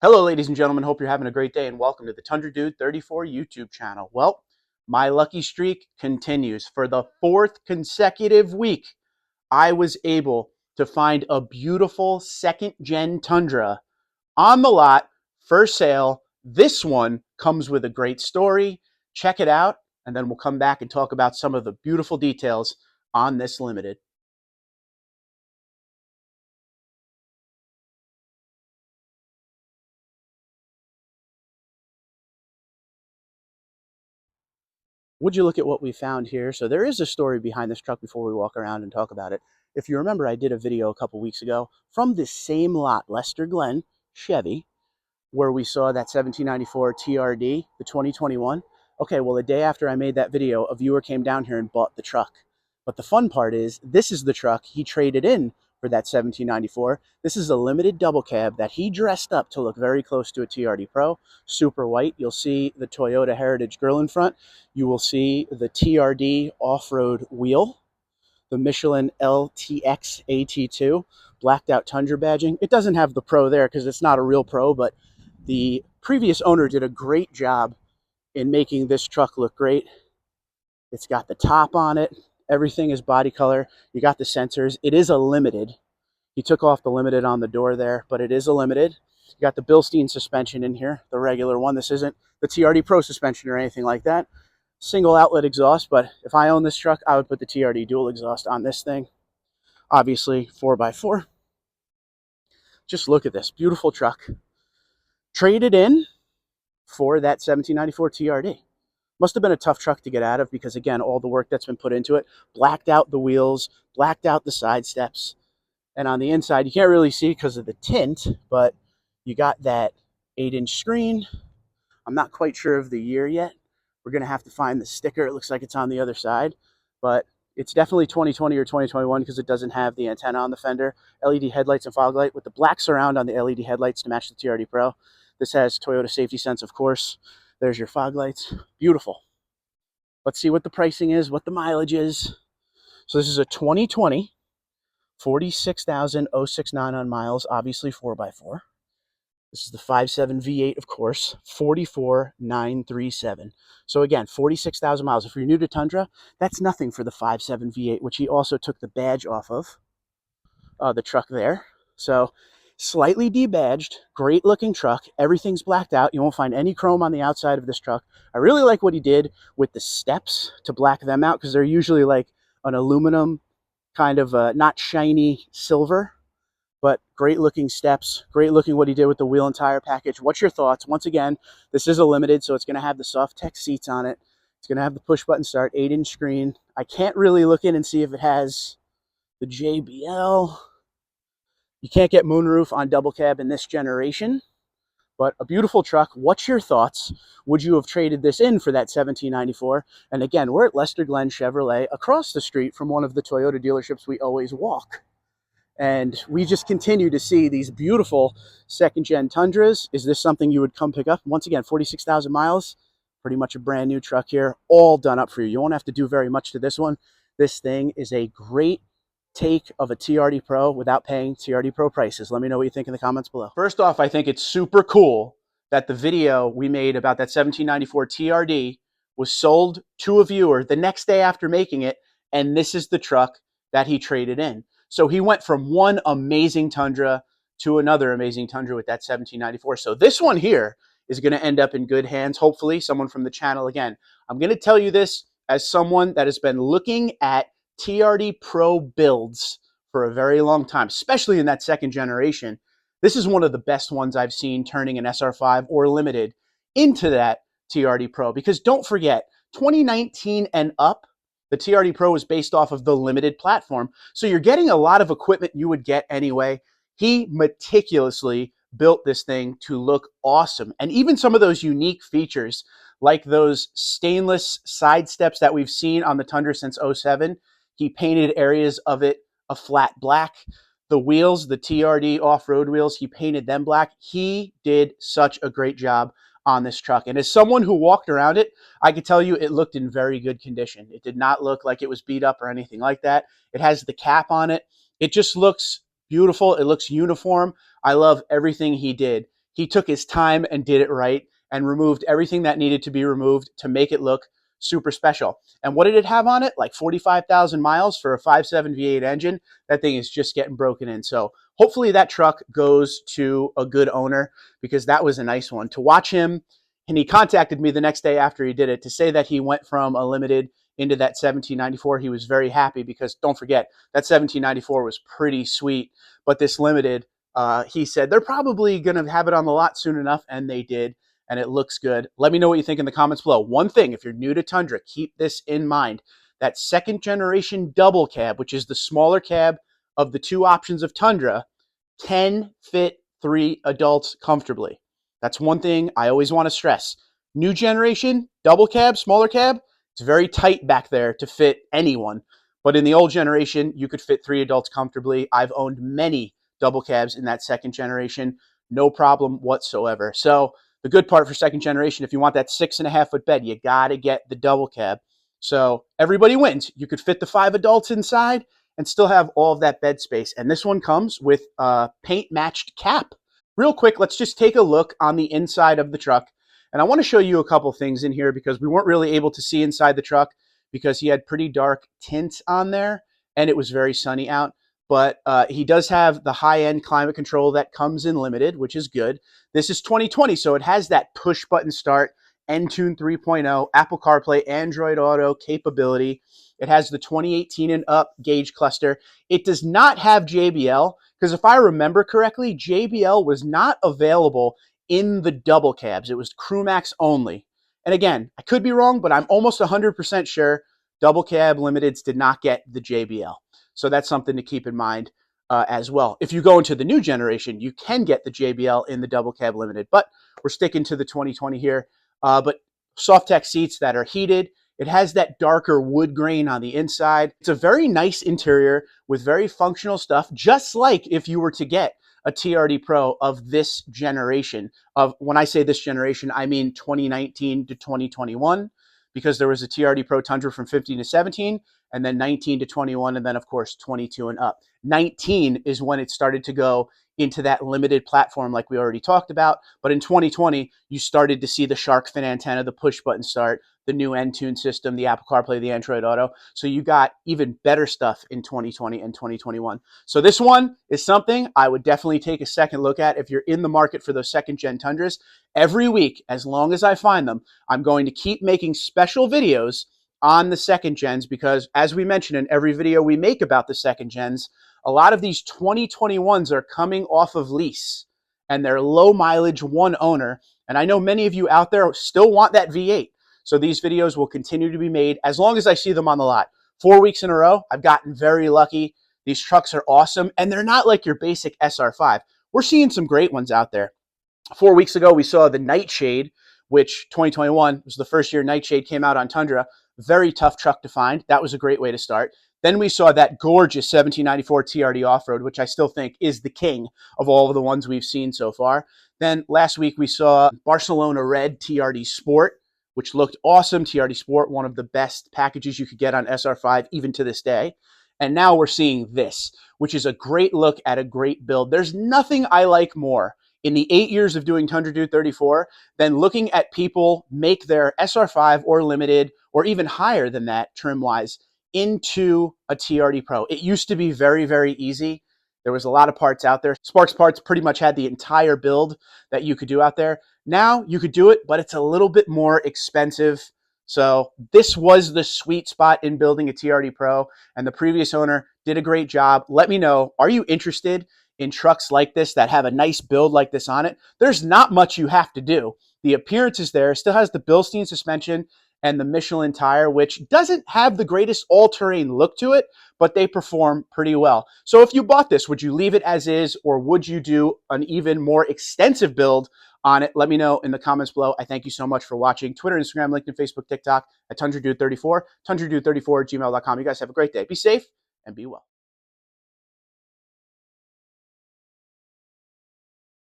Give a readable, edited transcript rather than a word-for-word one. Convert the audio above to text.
Hello, ladies and gentlemen. Hope you're having a great day and welcome to the Tundra Dude 34 YouTube channel. Well, my lucky streak continues. For the fourth consecutive week, I was able to find a beautiful second-gen Tundra on the lot for sale. This one comes with a great story. Check it out, and then we'll come back and talk about some of the beautiful details on this Limited. Would you look at what we found here? So there is a story behind this truck before we walk around and talk about it. If you remember, I did a video a couple weeks ago from this same lot, Lester Glenn Chevy, where we saw that 1794 TRD, the 2021. Okay, well, the day after I made that video, a viewer came down here and bought the truck. But the fun part is, this is the truck he traded in for that 1794. This is a limited double cab that he dressed up to look very close to a TRD Pro, super white. You'll see the Toyota Heritage grille in front. You will see the TRD off-road wheel, the Michelin LTX AT2, blacked out Tundra badging. It doesn't have the Pro there because it's not a real Pro, but the previous owner did a great job in making this truck look great. It's got the top on it. Everything is body color. You got the sensors. It is a Limited. He took off the Limited on the door there, but it is a Limited. You got the Bilstein suspension in here, the regular one. This isn't the TRD Pro suspension or anything like that. Single outlet exhaust, but if I own this truck, I would put the TRD dual exhaust on this thing. Obviously, 4x4. Just look at this beautiful truck. Traded in for that 1794 TRD. Must have been a tough truck to get out of because, again, all the work that's been put into it. Blacked out the wheels, blacked out the side steps. And on the inside, you can't really see because of the tint, but you got that 8-inch screen. I'm not quite sure of the year yet. We're going to have to find the sticker. It looks like it's on the other side, but it's definitely 2020 or 2021 because it doesn't have the antenna on the fender. LED headlights and fog light with the black surround on the LED headlights to match the TRD Pro. This has Toyota Safety Sense, of course. There's your fog lights. Beautiful. Let's see what the pricing is, what the mileage is. So this is a 2020, 46,069 on miles, obviously 4x4. This is the 5.7 V8, of course, 44,937. So again, 46,000 miles. If you're new to Tundra, that's nothing for the 5.7 V8, which he also took the badge off of the truck there. So slightly debadged, great looking truck. Everything's blacked out. You won't find any chrome on the outside of this truck. I really like what he did with the steps to black them out because they're usually like an aluminum kind of not shiny silver, but great looking steps. Great looking what he did with the wheel and tire package. What's your thoughts? Once again, this is a Limited, so it's going to have the soft tech seats on it. It's going to have the push button start, 8-inch screen. I can't really look in and see if it has the JBL. You can't get moonroof on double cab in this generation, but a beautiful truck. What's your thoughts? Would you have traded this in for that 1794? And again, we're at Lester Glenn Chevrolet across the street from one of the Toyota dealerships we always walk. And we just continue to see these beautiful second-gen Tundras. Is this something you would come pick up? Once again, 46,000 miles, pretty much a brand new truck here, all done up for you. You won't have to do very much to this one. This thing is a great take of a TRD Pro without paying TRD Pro prices. Let me know what you think in the comments below. First off, I think it's super cool that the video we made about that 1794 TRD was sold to a viewer the next day after making it, and this is the truck that he traded in. So he went from one amazing Tundra to another amazing Tundra with that 1794. So this one here is going to end up in good hands, hopefully. Someone from the channel. Again, I'm going to tell you this as someone that has been looking at TRD Pro builds for a very long time, especially in that second generation. This is one of the best ones I've seen turning an SR5 or Limited into that TRD Pro. Because don't forget, 2019 and up, the TRD Pro was based off of the Limited platform. So you're getting a lot of equipment you would get anyway. He meticulously built this thing to look awesome. And even some of those unique features, like those stainless side steps that we've seen on the Tundra since 07, he painted areas of it a flat black. The wheels, the TRD off-road wheels, he painted them black. He did such a great job on this truck. And as someone who walked around it, I could tell you it looked in very good condition. It did not look like it was beat up or anything like that. It has the cap on it. It just looks beautiful. It looks uniform. I love everything he did. he took his time and did it right and removed everything that needed to be removed to make it look super special. And what did it have on it? Like 45,000 miles for a 5.7 V8 engine. That thing is just getting broken in. So hopefully that truck goes to a good owner, because that was a nice one. To watch him, and he contacted me the next day after he did it to say that he went from a limited into that 1794. He was very happy because, don't forget, that 1794 was pretty sweet. But this limited, he said they're probably going to have it on the lot soon enough, and they did, and it looks good. Let me know what you think in the comments below. One thing, if you're new to Tundra, keep this in mind. That second generation double cab, which is the smaller cab of the two options of Tundra, can fit 3 adults comfortably. That's one thing I always want to stress. New generation, double cab, smaller cab, it's very tight back there to fit anyone. But in the old generation, you could fit 3 adults comfortably. I've owned many double cabs in that second generation, no problem whatsoever. So the good part for second generation, if you want that 6.5-foot bed, you got to get the double cab. So everybody wins. You could fit the 5 adults inside and still have all of that bed space. And this one comes with a paint matched cap. Real quick, let's just take a look on the inside of the truck. And I want to show you a couple things in here because we weren't really able to see inside the truck because he had pretty dark tints on there and it was very sunny out. But he does have the high-end climate control that comes in limited, which is good. This is 2020, so it has that push-button start, Entune 3.0, Apple CarPlay, Android Auto capability. It has the 2018 and up gauge cluster. It does not have JBL, because if I remember correctly, JBL was not available in the double cabs. It was CrewMax only. And again, I could be wrong, but I'm almost 100% sure double cab limiteds did not get the JBL. So that's something to keep in mind as well. If you go into the new generation, you can get the JBL in the double cab limited, but we're sticking to the 2020 here. But Softex seats that are heated. It has that darker wood grain on the inside. It's a very nice interior with very functional stuff, just like if you were to get a TRD Pro of this generation. When I say this generation, I mean 2019 to 2021, because there was a TRD Pro Tundra from 15 to 17, and then 19 to 21, and then, of course, 22 and up. 19 is when it started to go into that limited platform like we already talked about. But in 2020, you started to see the shark fin antenna, the push button start, the new Entune system, the Apple CarPlay, the Android Auto. So you got even better stuff in 2020 and 2021. So this one is something I would definitely take a second look at if you're in the market for those second gen Tundras. Every week, as long as I find them, I'm going to keep making special videos on the second gens, because as we mentioned in every video we make about the second gens, a lot of these 2021s are coming off of lease and they're low mileage, one owner. And I know many of you out there still want that V8. So these videos will continue to be made as long as I see them on the lot. 4 weeks in a row, I've gotten very lucky. These trucks are awesome, and they're not like your basic SR5. We're seeing some great ones out there. 4 weeks ago, we saw the Nightshade, which 2021 was the first year Nightshade came out on Tundra. Very tough truck to find. That was a great way to start. Then we saw that gorgeous 1794 TRD Off-Road, which I still think is the king of all of the ones we've seen so far. Then last week we saw Barcelona Red TRD Sport, which looked awesome. TRD Sport, one of the best packages you could get on SR5 even to this day. And now we're seeing this, which is a great look at a great build. There's nothing I like more in the 8 years of doing Tundra Dude 34 than looking at people make their SR5 or limited or even higher than that trim-wise into a TRD Pro. It used to be very, very easy. There was a lot of parts out there. Sparks Parts pretty much had the entire build that you could do out there. Now you could do it, but it's a little bit more expensive. So this was the sweet spot in building a TRD Pro, and the previous owner did a great job. Let me know, are you interested in trucks like this that have a nice build like this on it? There's not much you have to do. The appearance is there. It still has the Bilstein suspension and the Michelin tire, which doesn't have the greatest all-terrain look to it, but they perform pretty well. So if you bought this, would you leave it as is, or would you do an even more extensive build on it? Let me know in the comments below. I thank you so much for watching. Twitter, Instagram, LinkedIn, Facebook, TikTok at TundraDude34, TundraDude34 at gmail.com. You guys have a great day. Be safe and be well.